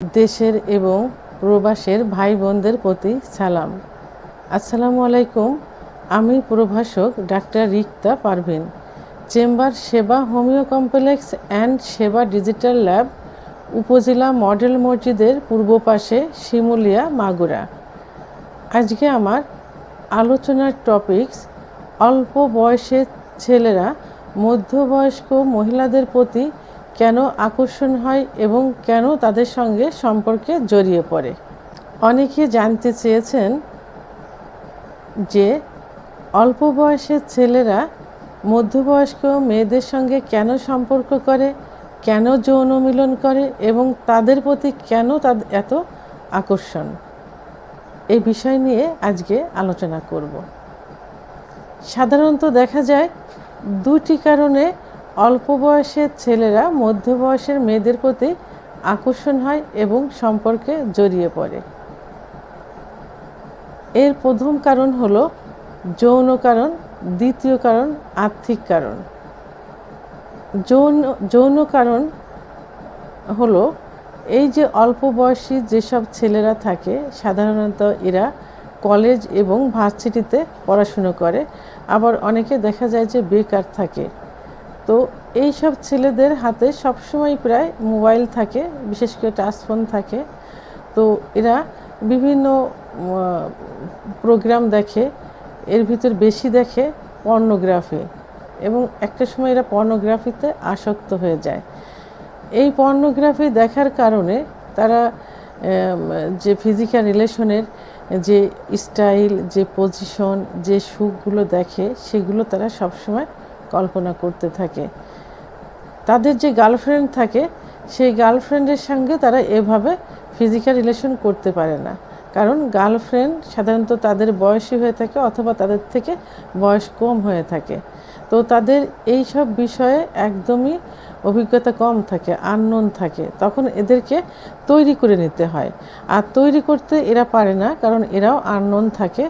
দেশের এবং প্রবাসের ভাই বোনদের প্রতি সালাম। আসসালামু আলাইকুম। আমি প্রভাষক ডাক্তার রিক্তা পারভিন, চেম্বার সেবা হোমিও কমপ্লেক্স অ্যান্ড সেবা ডিজিটাল ল্যাব, উপজেলা মডেল মসজিদের পূর্ব পাশে, শিমুলিয়া, মাগুরা। আজকে আমার আলোচনার টপিকস অল্প বয়সের ছেলেরা মধ্যবয়স্ক মহিলাদের প্রতি কেন আকর্ষণ হয় এবং কেন তাদের সঙ্গে সম্পর্কে জড়িয়ে পড়ে। অনেকে জানতে চেয়েছেন যে অল্প বয়সের ছেলেরা মধ্যবয়স্ক মেয়েদের সঙ্গে কেন সম্পর্ক করে, কেন যৌন মিলন করে এবং তাদের প্রতি কেন তাদের এত আকর্ষণ। এই বিষয় নিয়ে আজকে আলোচনা করব। সাধারণত দেখা যায় দুটি কারণে অল্প বয়সের ছেলেরা মধ্য বয়সের মেয়েদের প্রতি আকর্ষণ হয় এবং সম্পর্কে জড়িয়ে পড়ে। এর প্রথম কারণ হলো যৌন কারণ, দ্বিতীয় কারণ আর্থিক কারণ। যৌন কারণ হলো এই যে অল্প বয়সী যেসব ছেলেরা থাকে, সাধারণত এরা কলেজ এবং ভার্সিটিতে পড়াশুনো করে, আবার অনেকে দেখা যায় যে বেকার থাকে। তো এই সব ছেলেদের হাতে সবসময় প্রায় মোবাইল থাকে, বিশেষ করে টাচফোন থাকে। তো এরা বিভিন্ন প্রোগ্রাম দেখে, এর ভিতর বেশি দেখে পর্নোগ্রাফি, এবং একটা সময় এরা পর্নোগ্রাফিতে আসক্ত হয়ে যায়। এই পর্নোগ্রাফি দেখার কারণে তারা যে ফিজিক্যাল রিলেশনের যে স্টাইল, যে পজিশন, যে সুখগুলো দেখে, সেগুলো তারা সবসময় কল্পনা করতে থাকে। তাদের যে গার্লফ্রেন্ড থাকে, সেই গার্লফ্রেন্ডের সঙ্গে তারা এভাবে ফিজিক্যাল রিলেশন করতে পারে না, কারণ গার্লফ্রেন্ড সাধারণত তাদের বয়সী হয়ে থাকে অথবা তাদের থেকে বয়স কম হয়ে থাকে। তো তাদের এই সব বিষয়ে একদমই অভিজ্ঞতা কম থাকে, আননোন থাকে। তখন এদেরকে তৈরি করে নিতে হয়, আর তৈরি করতে এরা পারে না, কারণ এরাও আননোন থাকে।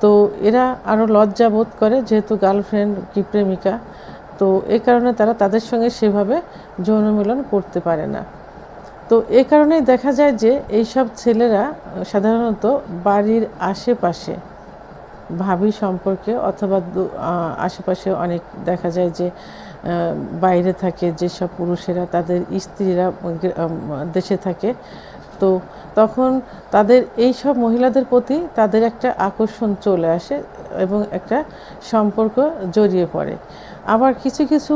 তো এরা আরও লজ্জা বোধ করে, যেহেতু গার্লফ্রেন্ড কি প্রেমিকা। তো এই কারণে তারা তাদের সঙ্গে সেভাবে যৌন মিলন করতে পারে না। তো এই কারণেই দেখা যায় যে এইসব ছেলেরা সাধারণত বাড়ির আশেপাশে ভাবি সম্পর্কে অথবা আশেপাশে অনেক দেখা যায় যে বাইরে থাকে যেসব পুরুষেরা, তাদের স্ত্রীরা দেশে থাকে। তো তখন তাদের এই সব মহিলাদের প্রতি তাদের একটা আকর্ষণ চলে আসে এবং একটা সম্পর্ক জড়িয়ে পড়ে। আবার কিছু কিছু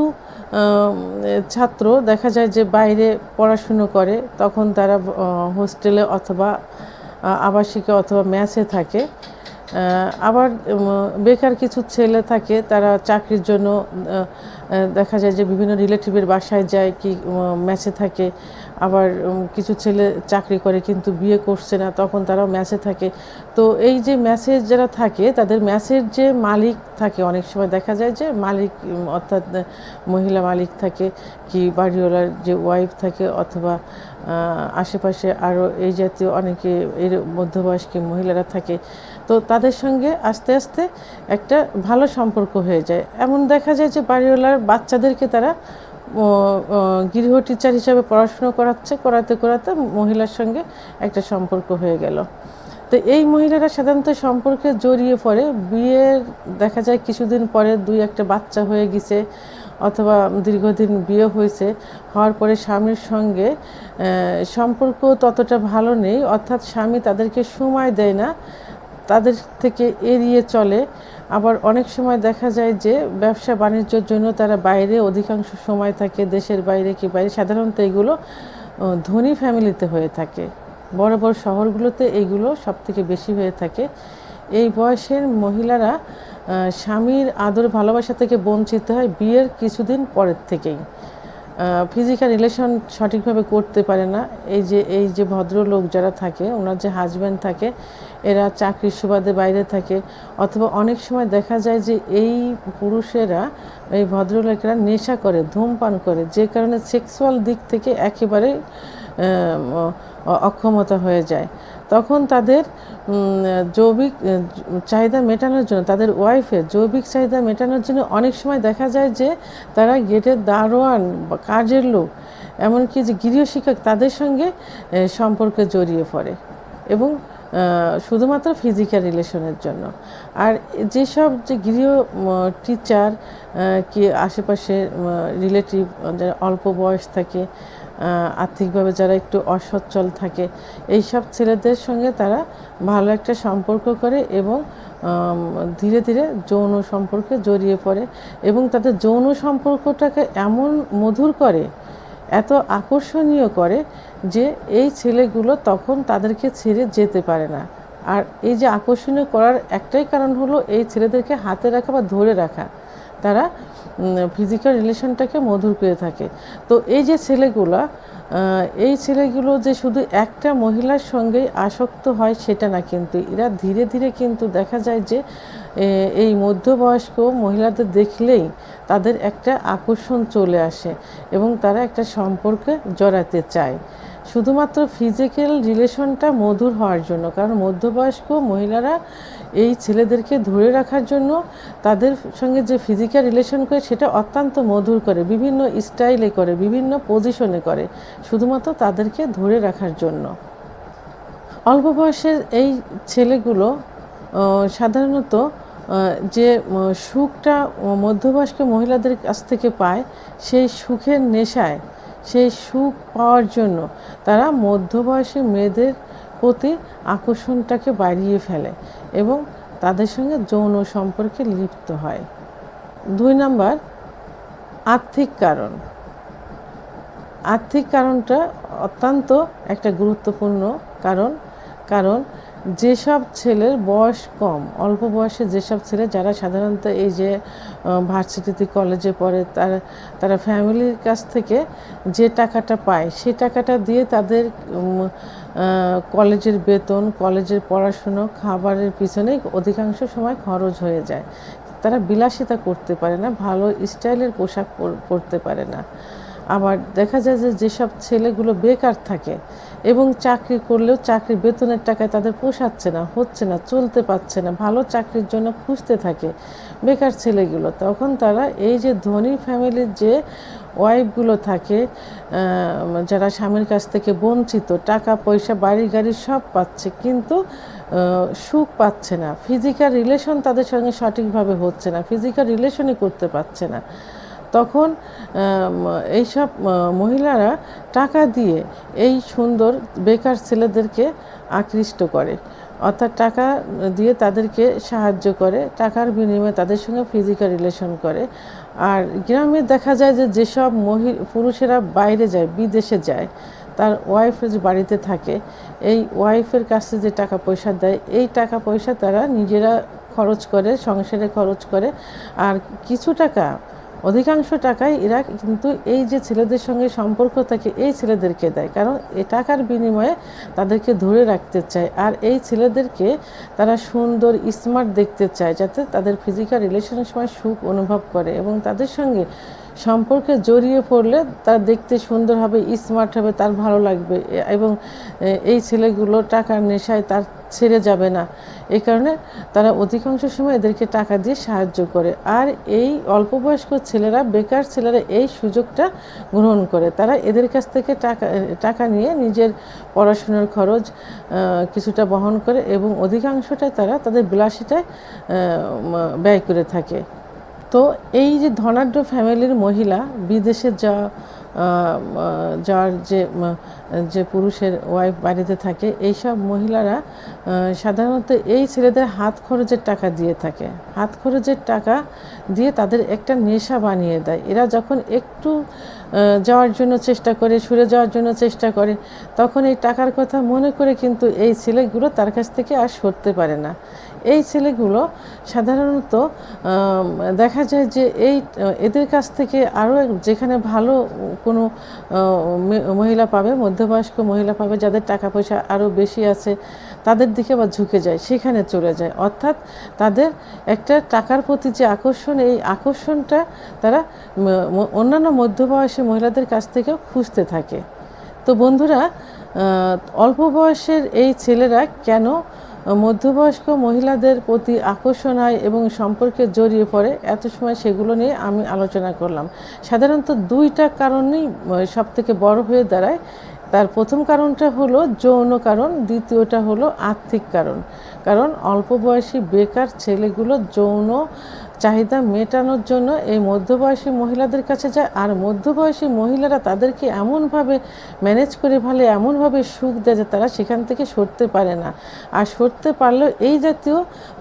ছাত্র দেখা যায় যে বাইরে পড়াশুনো করে, তখন তারা হোস্টেলে অথবা আবাসিকে অথবা মেসে থাকে। আবার বেকার কিছু ছেলে থাকে, তারা চাকরির জন্য দেখা যায় যে বিভিন্ন রিলেটিভের বাসায় যায় কি মেসে থাকে। আবার কিছু ছেলে চাকরি করে কিন্তু বিয়ে করছে না, তখন তারাও মেসে থাকে। তো এই যে মেসে যারা থাকে, তাদের মেসের যে মালিক থাকে, অনেক সময় দেখা যায় যে মালিক অর্থাৎ মহিলা মালিক থাকে, কি বাড়িওয়ালার যে ওয়াইফ থাকে, অথবা আশেপাশে আরও এই জাতীয় অনেকে এর মধ্যবয়স্ক মহিলারা থাকে। তো তাদের সঙ্গে আস্তে আস্তে একটা ভালো সম্পর্ক হয়ে যায়। এমন দেখা যায় যে বাড়িওয়ালার বাচ্চাদেরকে তারা গৃহ টিচার হিসাবে পড়াশুনো করাতে করাতে মহিলার সঙ্গে একটা সম্পর্ক হয়ে গেল। তো এই মহিলারা সাধারণত সম্পর্কে জড়িয়ে পড়ে, বিয়ের দেখা যায় কিছুদিন পরে দুই একটা বাচ্চা হয়ে গেছে, অথবা দীর্ঘদিন বিয়ে হয়েছে, হওয়ার পরে স্বামীর সঙ্গে সম্পর্ক ততটা ভালো নেই, অর্থাৎ স্বামী তাদেরকে সময় দেয় না, তাদের থেকে এড়িয়ে চলে। আবার অনেক সময় দেখা যায় যে ব্যবসা বাণিজ্যের জন্য তারা বাইরে অধিকাংশ সময় থাকে, দেশের বাইরে কি বাইরে। সাধারণত এগুলো ধনী ফ্যামিলিতে হয়ে থাকে, বড় বড় শহরগুলোতে এইগুলো সবথেকে বেশি হয়ে থাকে। এই বয়সের মহিলারা স্বামীর আদর ভালোবাসা থেকে বঞ্চিত হয় বিয়ের কিছুদিন পরের থেকেই। ফিজিক্যাল রিলেশন সঠিকভাবে করতে পারে না। এই যে ভদ্রলোক যারা থাকে, ওনার যে হাজব্যান্ড থাকে, এরা চাকরির সুবাদে বাইরে থাকে, অথবা অনেক সময় দেখা যায় যে এই পুরুষেরা, এই ভদ্রলোকেরা নেশা করে, ধূমপান করে, যে কারণে সেক্সুয়াল দিক থেকে একেবারে অক্ষমতা হয়ে যায়। তখন তাদের জৈবিক চাহিদা মেটানোর জন্য, তাদের ওয়াইফের জৈবিক চাহিদা মেটানোর জন্য অনেক সময় দেখা যায় যে তারা গেটের দারোয়ান বা কাজের লোক এমনকি যে গৃহশিক্ষক তাদের সঙ্গে সম্পর্কে জড়িয়ে পড়ে এবং শুধুমাত্র ফিজিক্যাল রিলেশনের জন্য। আর যেসব যে গৃহ টিচার কি আশেপাশে রিলেটিভ যারা অল্প বয়স থাকে, আর্থিকভাবে যারা একটু অসচ্ছল থাকে, এইসব ছেলেদের সঙ্গে তারা ভালো একটা সম্পর্ক করে এবং ধীরে ধীরে যৌন সম্পর্কে জড়িয়ে পড়ে এবং তাদের যৌন সম্পর্কটাকে এমন মধুর করে, এত আকর্ষণীয় করে যে এই ছেলেগুলো তখন তাদেরকে ছেড়ে যেতে পারে না। আর এই যে আকর্ষণীয় করার একটাই কারণ হলো এই ছেলেদেরকে হাতে রাখা বা ধরে রাখা, তারা ফিজিক্যাল রিলেশনটাকে মধুর করে থাকে। তো এই যে ছেলেগুলো যে শুধু একটা মহিলার সঙ্গেই আসক্ত হয় সেটা না, কিন্তু এরা ধীরে ধীরে কিন্তু দেখা যায় যে এই মধ্যবয়স্ক মহিলাদের দেখলেই তাদের একটা আকর্ষণ চলে আসে এবং তারা একটা সম্পর্কে জড়াতে চায় শুধুমাত্র ফিজিক্যাল রিলেশনটা মধুর হওয়ার জন্য। কারণ মধ্যবয়স্ক মহিলারা এই ছেলেদেরকে ধরে রাখার জন্য তাদের সঙ্গে যে ফিজিক্যাল রিলেশন করে সেটা অত্যন্ত মধুর করে, বিভিন্ন স্টাইলে করে, বিভিন্ন পজিশনে করে, শুধুমাত্র তাদেরকে ধরে রাখার জন্য। অল্প বয়সের এই ছেলেগুলো সাধারণত যে সুখটা মধ্যবয়স্ক মহিলাদের কাছ থেকে পায়, সেই সুখের নেশায়, সেই সুখ পাওয়ার জন্য তারা মধ্যবয়সী মেয়েদের প্রতি আকর্ষণটাকে বাড়িয়ে ফেলে এবং তাদের সঙ্গে যৌন সম্পর্কে লিপ্ত হয়। 2 নাম্বার, আর্থিক কারণ। আর্থিক কারণটা অত্যন্ত একটা গুরুত্বপূর্ণ কারণ যেসব ছেলের বয়স কম, অল্প বয়সে যেসব ছেলে যারা সাধারণত এই যে ভার্সিটিতে কলেজে পড়ে, তারা ফ্যামিলির কাছ থেকে যে টাকাটা পায় সেই টাকাটা দিয়ে তাদের কলেজের বেতন, কলেজের পড়াশুনো, খাবারের পিছনেই অধিকাংশ সময় খরচ হয়ে যায়। তারা বিলাসিতা করতে পারে না, ভালো স্টাইলের পোশাক পরতে পারে না। আবার দেখা যায় যে যেসব ছেলেগুলো বেকার থাকে এবং চাকরি করলেও চাকরির বেতনের টাকায় তাদের পোষাচ্ছে না, হচ্ছে না, চলতে পারছে না, ভালো চাকরির জন্য খুঁজতে থাকে বেকার ছেলেগুলো, তখন তারা এই যে ধনী ফ্যামিলির যে ওয়াইফগুলো থাকে, যারা স্বামীর কাছ থেকে বঞ্চিত, টাকা পয়সা বাড়ি গাড়ি সব পাচ্ছে কিন্তু সুখ পাচ্ছে না, ফিজিক্যাল রিলেশন তাদের সঙ্গে সঠিকভাবে হচ্ছে না, ফিজিক্যাল রিলেশনই করতে পারছে না, তখন এইসব মহিলারা টাকা দিয়ে এই সুন্দর বেকার ছেলেদেরকে আকৃষ্ট করে, অর্থাৎ টাকা দিয়ে তাদেরকে সাহায্য করে, টাকার বিনিময়ে তাদের সঙ্গে ফিজিক্যাল রিলেশন করে। আর গ্রামে দেখা যায় যে যেসব পুরুষেরা বাইরে যায়, বিদেশে যায়, তার ওয়াইফ যে বাড়িতে থাকে, এই ওয়াইফের কাছে যে টাকা পয়সা দেয়, এই টাকা পয়সা তারা নিজেরা খরচ করে, সংসারে খরচ করে, আর কিছু টাকা, অধিকাংশ টাকাই এরা কিন্তু এই যে ছেলেদের সঙ্গে সম্পর্ক থাকে এই ছেলেদেরকে দেয়, কারণ এই টাকার বিনিময়ে তাদেরকে ধরে রাখতে চায়। আর এই ছেলেদেরকে তারা সুন্দর স্মার্ট দেখতে চায়, যাতে তাদের ফিজিক্যাল রিলেশনের সময় সুখ অনুভব করে এবং তাদের সঙ্গে সম্পর্কে জড়িয়ে পড়লে তার দেখতে সুন্দর হবে, স্মার্ট হবে, তার ভালো লাগবে এবং এই ছেলেগুলো টাকার নেশায় তার ছেড়ে যাবে না। এই কারণে তারা অধিকাংশ সময় এদেরকে টাকা দিয়ে সাহায্য করে। আর এই অল্প বয়স্ক ছেলেরা, বেকার ছেলেরা এই সুযোগটা গ্রহণ করে, তারা এদের কাছ থেকে টাকা নিয়ে নিজের পড়াশোনার খরচ কিছুটা বহন করে এবং অধিকাংশটা তারা তাদের বিলাসিতায় ব্যয় করে থাকে। তো এই যে ধনাঢ্য ফ্যামিলির মহিলা, বিদেশে যার যে পুরুষের ওয়াইফ বাড়িতে থাকে, এইসব মহিলারা সাধারণত এই ছেলেদের হাত খরচের টাকা দিয়ে থাকে, হাত খরচের টাকা দিয়ে তাদের একটা নেশা বানিয়ে দেয়। এরা যখন একটু যাওয়ার জন্য চেষ্টা করে, সরে যাওয়ার জন্য চেষ্টা করে, তখন এই টাকার কথা মনে করে কিন্তু এই ছেলেগুলো তার কাছ থেকে আর সরতে পারে না। এই ছেলেগুলো সাধারণত দেখা যায় যে এদের কাছ থেকে আরও যেখানে ভালো কোনো মহিলা পাবে, মধ্যবয়স্ক মহিলা পাবে, যাদের টাকা পয়সা আরও বেশি আছে, তাদের দিকে আবার ঝুঁকে যায়, সেখানে চলে যায়। অর্থাৎ তাদের একটা টাকার প্রতি যে আকর্ষণ, এই আকর্ষণটা তারা অন্যান্য মধ্যবয়সী মহিলাদের কাছ থেকেও খুঁজতে থাকে। তো বন্ধুরা, অল্প বয়সের এই ছেলেরা কেন মধ্যবয়স্ক মহিলাদের প্রতি আকর্ষণ হয় এবং সম্পর্কে জড়িয়ে পড়ে, এত সময় সেগুলো নিয়ে আমি আলোচনা করলাম। সাধারণত দুইটা কারণেই সবথেকে বড় হয়ে দাঁড়ায়। তার প্রথম কারণটা হলো যৌন কারণ, দ্বিতীয়টা হলো আর্থিক কারণ। কারণ অল্প বয়সী বেকার ছেলেগুলো যৌন চাহিদা মেটানোর জন্য এই মধ্যবয়সী মহিলাদের কাছে যায়, আর মধ্যবয়সী মহিলারা তাদেরকে এমনভাবে ম্যানেজ করে ফেলে, এমনভাবে সুখ দেয় যে তারা সেখান থেকে সরতে পারে না। আর সরতে পারলেও এই জাতীয়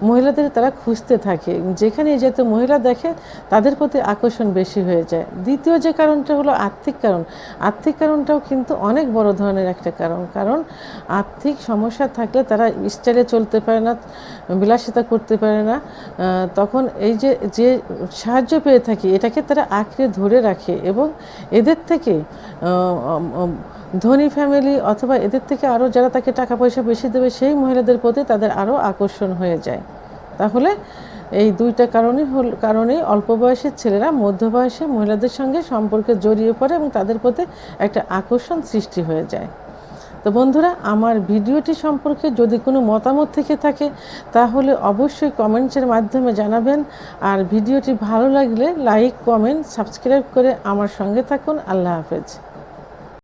মহিলাদের তারা খুঁজতে থাকে, যেখানে এই জাতীয় মহিলা দেখে তাদের প্রতি আকর্ষণ বেশি হয়ে যায়। দ্বিতীয় যে কারণটা হলো আর্থিক কারণ। আর্থিক কারণটাও কিন্তু অনেক বড় ধরনের একটা কারণ। কারণ আর্থিক সমস্যা থাকলে তারা স্টাইলে চলতে পারে না, বিলাসিতা করতে পারে না। তখন এই যে সাহায্য পেয়ে থাকি এটাকে তারা আঁকড়ে ধরে রাখে, এবং এদের থেকে ধনী ফ্যামিলি অথবা এদের থেকে আরও যারা তাকে টাকা পয়সা বেশি দেবে সেই মহিলাদের প্রতি তাদের আরও আকর্ষণ হয়ে যায়। তাহলে এই দুইটা কারণেই অল্প বয়সের ছেলেরা মধ্যবয়সী মহিলাদের সঙ্গে সম্পর্কে জড়িয়ে পড়ে এবং তাদের প্রতি একটা আকর্ষণ সৃষ্টি হয়ে যায়। তো বন্ধুরা, আমার ভিডিওটি সম্পর্কে যদি কোনো মতামত থেকে থাকে তাহলে অবশ্যই কমেন্টসের মাধ্যমে জানাবেন। আর ভিডিওটি ভালো লাগলে লাইক, কমেন্ট, সাবস্ক্রাইব করে আমার সঙ্গে থাকুন। আল্লাহ হাফেজ।